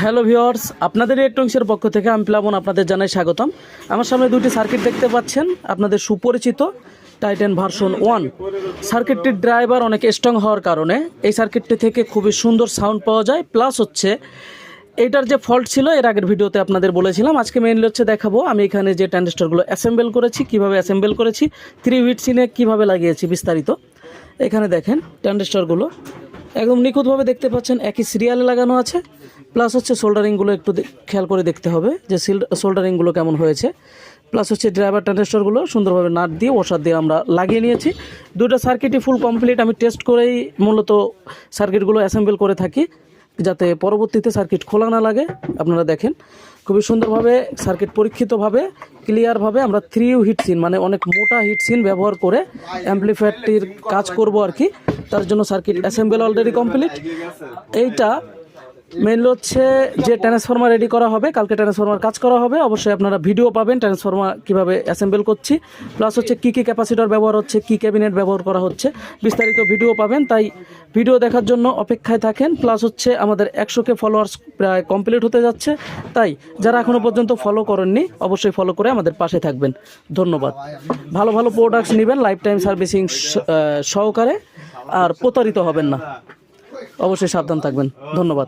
Hello viewers, আপনাদের ইলেকট্রনিক্সের পক্ষ থেকে আমি প্লাবন আপনাদের জানাই স্বাগতম। আমার সামনে দুটি সার্কিট দেখতে পাচ্ছেন, আপনাদের সুপরিচিত টাইটান ভার্সন 1 সার্কিটটির ড্রাইভার অনেক স্ট্রং হওয়ার কারণে এই সার্কিটটি থেকে খুবই সুন্দর সাউন্ড পাওয়া যায়। প্লাস হচ্ছে এইটার যে ফল্ট ছিল এর আগের ভিডিওতে আপনাদের বলেছিলাম, আজকে মেইনলি হচ্ছে দেখাবো আমি এখানে যে ট্রানজিস্টরগুলো অ্যাসেম্বল করেছি, কিভাবে অ্যাসেম্বল করেছি, 3 হিট সিনে কীভাবে লাগিয়েছি বিস্তারিত। এখানে দেখেন ট্রানজিস্টরগুলো একদম নিখুঁতভাবে দেখতে পাচ্ছেন, একই সিরিয়ালে লাগানো আছে। প্লাস হচ্ছে সোল্ডারিংগুলো একটু খেয়াল করে দেখতে হবে যে সোল্ডারিংগুলো কেমন হয়েছে। প্লাস হচ্ছে ড্রাইভার ট্রানজিস্টরগুলো সুন্দরভাবে নাট দিয়ে ওষার দিয়ে আমরা লাগিয়ে নিয়েছি। দুটো সার্কিটই ফুল কমপ্লিট। আমি টেস্ট করেই মূলত সার্কিটগুলো অ্যাসেম্বল করে থাকি, যাতে পরবর্তীতে সার্কিট খোলা না লাগে। আপনারা দেখেন খুবই সুন্দরভাবে সার্কিট পরীক্ষিতভাবে ক্লিয়ারভাবে আমরা 3 হিট সিন মানে অনেক মোটা হিট সিন ব্যবহার করে অ্যাম্পলিফায়ারটির কাজ করব আর কি। তার জন্য সার্কিট অ্যাসেম্বল অলরেডি কমপ্লিট। এইটা মেইনলি হচ্ছে যে ট্রান্সফরমার রেডি করা হবে, কালকে ট্রান্সফরমার কাজ করা হবে। অবশ্যই আপনারা ভিডিও পাবেন ট্রান্সফরমার কীভাবে অ্যাসেম্বল করছি, প্লাস হচ্ছে কী কী ক্যাপাসিটর ব্যবহার হচ্ছে, কী ক্যাবিনেট ব্যবহার করা হচ্ছে, বিস্তারিত ভিডিও পাবেন। তাই ভিডিও দেখার জন্য অপেক্ষায় থাকেন। প্লাস হচ্ছে আমাদের 100K ফলোয়ার্স প্রায় কমপ্লিট হতে যাচ্ছে, তাই যারা এখনও পর্যন্ত ফলো করেননি অবশ্যই ফলো করে আমাদের পাশে থাকবেন। ধন্যবাদ। ভালো ভালো প্রোডাক্টস নেবেন লাইফ টাইম সার্ভিসিং সহকারে, আর প্রতারিত হবেন না। অবশ্যই সাবধান থাকবেন। ধন্যবাদ।